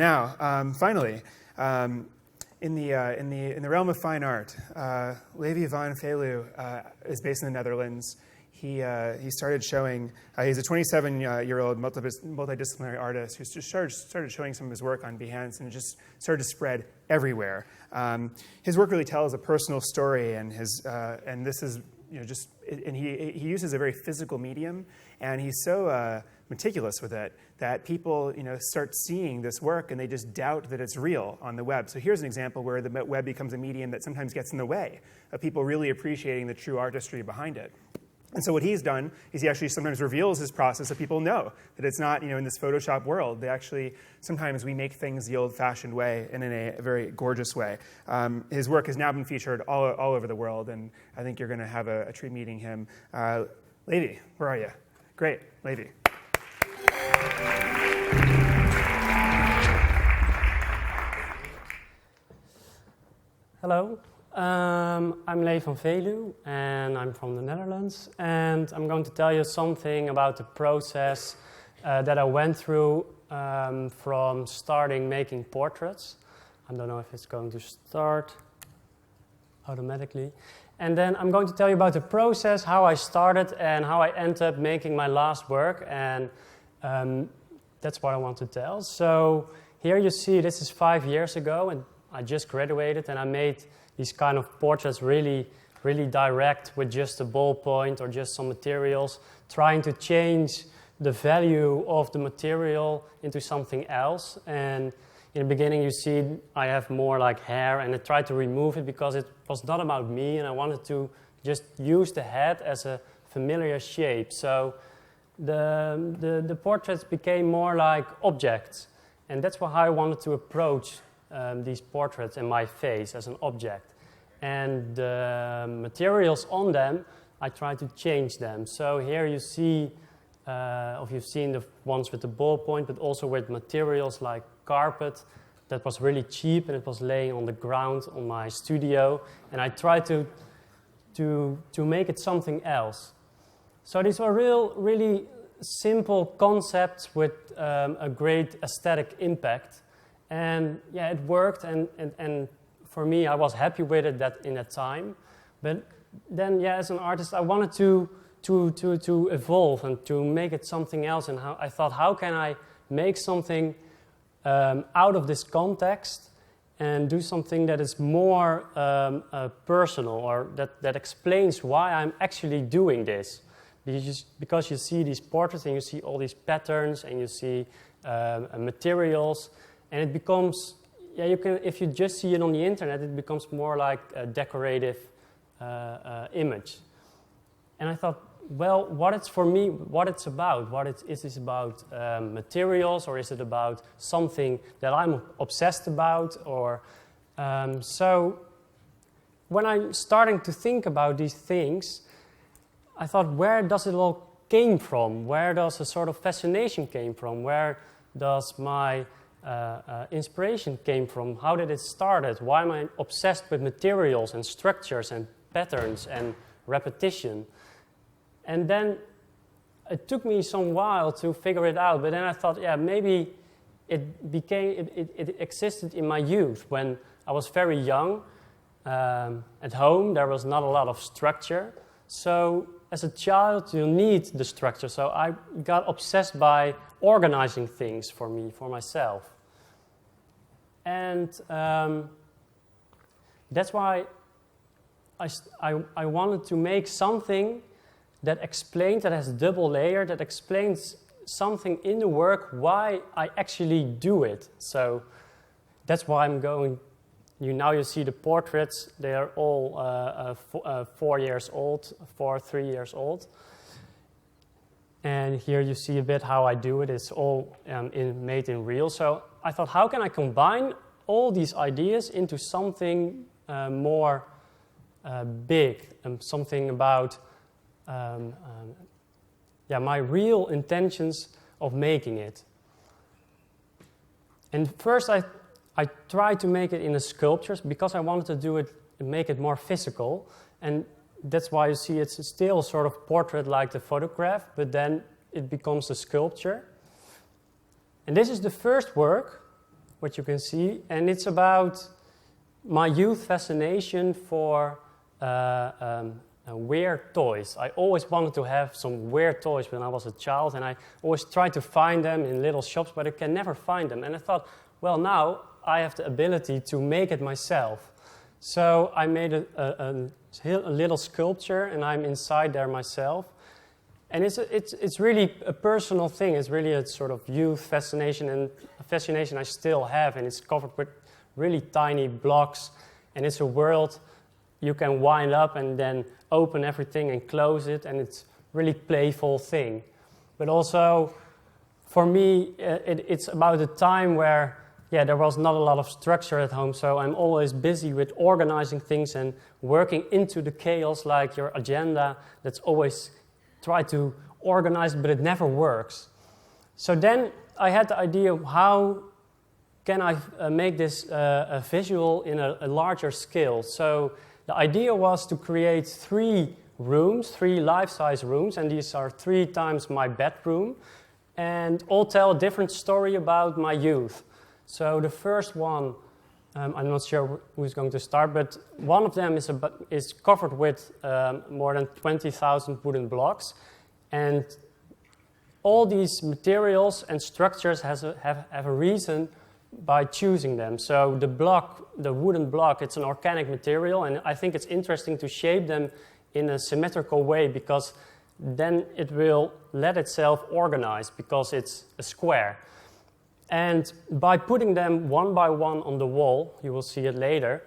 now, finally, in the realm of fine art, Levi Van Veluw is based in the Netherlands. He started showing. He's a 27-year-old multidisciplinary artist who just started showing some of his work on Behance, and it just started to spread everywhere. His work really tells a personal story, and this is and he uses a very physical medium, and he's so meticulous with it that people start seeing this work and they just doubt that it's real on the web. So here's an example where the web becomes a medium that sometimes gets in the way of people really appreciating the true artistry behind it. And so what he's done is he actually sometimes reveals his process so people know that it's not, in this Photoshop world. Sometimes we make things the old-fashioned way and in a very gorgeous way. His work has now been featured all over the world, and I think you're going to have a treat meeting him. Levi, where are you? Great, Levi. Hello. I'm Levi Van Veluw, and I'm from the Netherlands, and I'm going to tell you something about the process that I went through from starting making portraits. I don't know if it's going to start automatically. And then I'm going to tell you about the process, how I started, and how I ended up making my last work, and that's what I want to tell. So here you see this is 5 years ago, and I just graduated, and I made these kind of portraits really direct with just a ballpoint or just some materials, trying to change the value of the material into something else. And in the beginning you see I have more like hair, and I tried to remove it because it was not about me, and I wanted to just use the head as a familiar shape. So the portraits became more like objects, and that's how I wanted to approach these portraits and my face as an object. And the materials on them, I try to change them. So here you see, you've seen the ones with the ballpoint, but also with materials like carpet that was really cheap, and it was laying on the ground on my studio. And I tried to make it something else. So these were really simple concepts with a great aesthetic impact. And yeah, it worked, and for me, I was happy with it in that time. But then, yeah, as an artist, I wanted to evolve and to make it something else. And I thought, how can I make something out of this context and do something that is more personal, or that explains why I'm actually doing this? Because you see these portraits and you see all these patterns and you see materials, and it becomes, if you just see it on the internet, it becomes more like a decorative image. And I thought, well, what it's about? Is this about materials, or is it about something that I'm obsessed about? Or so when I'm starting to think about these things, I thought, where does it all came from? Where does a sort of fascination came from? Where does my inspiration came from? How did it start? Why am I obsessed with materials and structures and patterns and repetition? And then it took me some while to figure it out, but then I thought, yeah, maybe it existed in my youth when I was very young. At home there was not a lot of structure, so as a child you need the structure, so I got obsessed by organizing things for myself. And that's why I wanted to make something that has a double layer, that explains something in the work, why I actually do it. So that's why I'm going. Now you see the portraits, they are all 4 years old, 3 years old. And here you see a bit how I do it. It's all made in real. So I thought, how can I combine all these ideas into something more big, and something about my real intentions of making it. And first I tried to make it in a sculptures because I wanted to do it and make it more physical. And that's why you see it's still sort of portrait like the photograph, but then it becomes a sculpture. And this is the first work what you can see, and it's about my youth fascination for weird toys. I always wanted to have some weird toys when I was a child, and I always tried to find them in little shops, but I can never find them. And I thought, well, now I have the ability to make it myself. So I made a little sculpture, and I'm inside there myself. And it's really a personal thing. It's really a sort of youth fascination, and a fascination I still have, and it's covered with really tiny blocks, and it's a world you can wind up and then open everything and close it, and it's really playful thing. But also, for me, it's about a time where, there was not a lot of structure at home, so I'm always busy with organizing things and working into the chaos, like your agenda that's always try to organize, but it never works. So then I had the idea of how can I make this a visual in a larger scale. So the idea was to create 3 rooms, 3 life-size rooms, and these are 3 times my bedroom, and all tell a different story about my youth. So the first one, I'm not sure who's going to start, but one of them is covered with more than 20,000 wooden blocks, and all these materials and structures have a reason by choosing them. So the wooden block, it's an organic material, and I think it's interesting to shape them in a symmetrical way, because then it will let itself organize, because it's a square. And by putting them one by one on the wall, you will see it later,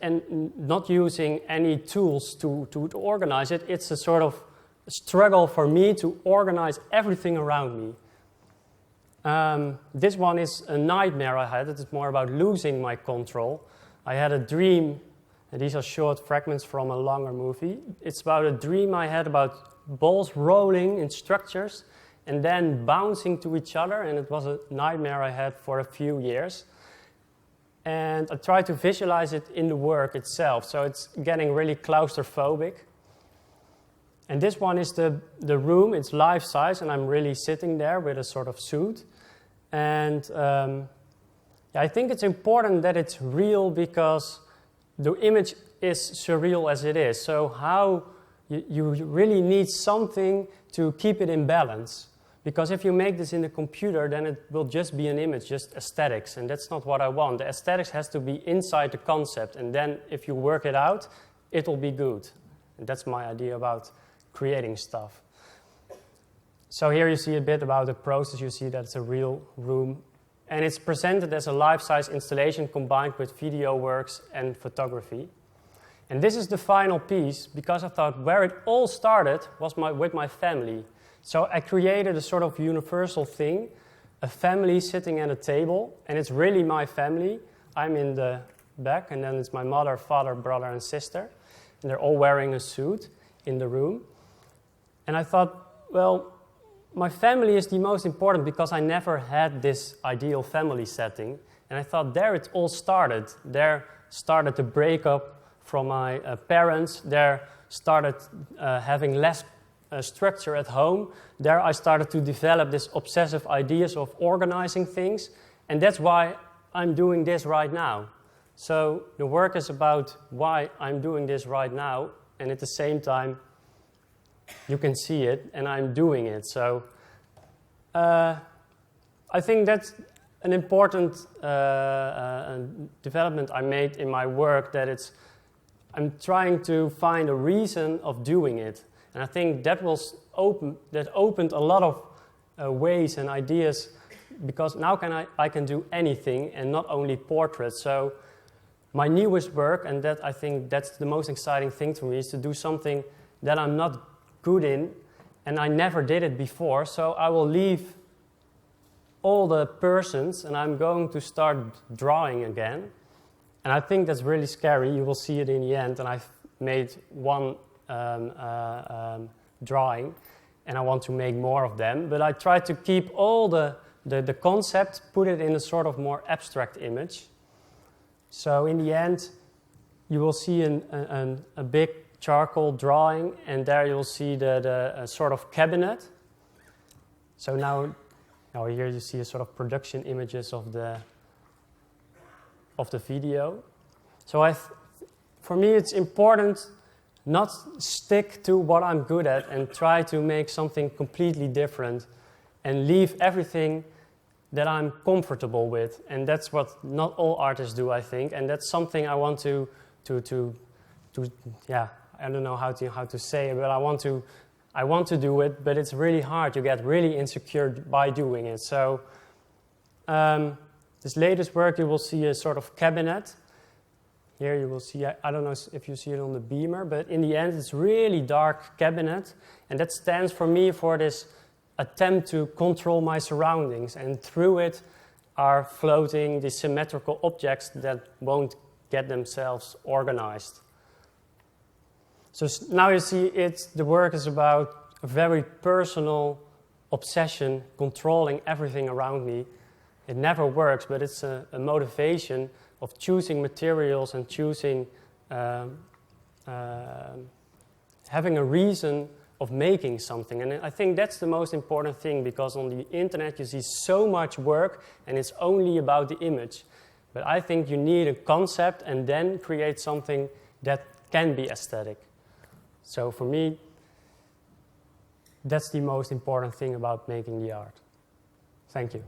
and not using any tools to organize it, it's a sort of struggle for me to organize everything around me. This one is a nightmare I had. It's more about losing my control. I had a dream, and these are short fragments from a longer movie. It's about a dream I had about balls rolling in structures and then bouncing to each other, and it was a nightmare I had for a few years. And I tried to visualize it in the work itself, so it's getting really claustrophobic. And this one is the room. It's life-size, and I'm really sitting there with a sort of suit. And I think it's important that it's real, because the image is surreal as it is. So how you really need something to keep it in balance. Because if you make this in the computer, then it will just be an image, just aesthetics, and that's not what I want. The aesthetics has to be inside the concept, and then if you work it out, it will be good. And that's my idea about creating stuff. So here you see a bit about the process. You see that it's a real room, and it's presented as a life-size installation combined with video works and photography. And this is the final piece, because I thought where it all started was with my family. So I created a sort of universal thing, a family sitting at a table, and it's really my family. I'm in the back, and then it's my mother, father, brother, and sister, and they're all wearing a suit in the room. And I thought, well, my family is the most important, because I never had this ideal family setting, and I thought there it all started. There started the breakup from my parents. There started having less structure at home. There I started to develop this obsessive ideas of organizing things, and that's why I'm doing this right now. So the work is about why I'm doing this right now, and at the same time you can see it, and I'm doing it. So I think that's an important development I made in my work, that I'm trying to find a reason of doing it. And I think that opened a lot of ways and ideas, because now I can do anything and not only portraits. So my newest work, and that I think that's the most exciting thing to me, is to do something that I'm not good in, and I never did it before. So I will leave all the persons, and I'm going to start drawing again. And I think that's really scary. You will see it in the end, and I've made one drawing, and I want to make more of them. But I try to keep all the concept, put it in a sort of more abstract image. So in the end, you will see a big charcoal drawing, and there you'll see the sort of cabinet. So now here you see a sort of production images of the of the video. So for me, it's important not stick to what I'm good at and try to make something completely different and leave everything that I'm comfortable with. And that's what not all artists do, I think. And that's something I want to I don't know how to say it, but I want to do it, but it's really hard. You get really insecure by doing it. So this latest work, you will see a sort of cabinet. Here you will see, I don't know if you see it on the beamer, but in the end it's really dark cabinet. And that stands for me for this attempt to control my surroundings. And through it are floating these symmetrical objects that won't get themselves organized. So now you see the work is about a very personal obsession, controlling everything around me. It never works, but it's a motivation of choosing materials and choosing, having a reason of making something. And I think that's the most important thing, because on the internet you see so much work and it's only about the image. But I think you need a concept and then create something that can be aesthetic. So for me, that's the most important thing about making the art. Thank you.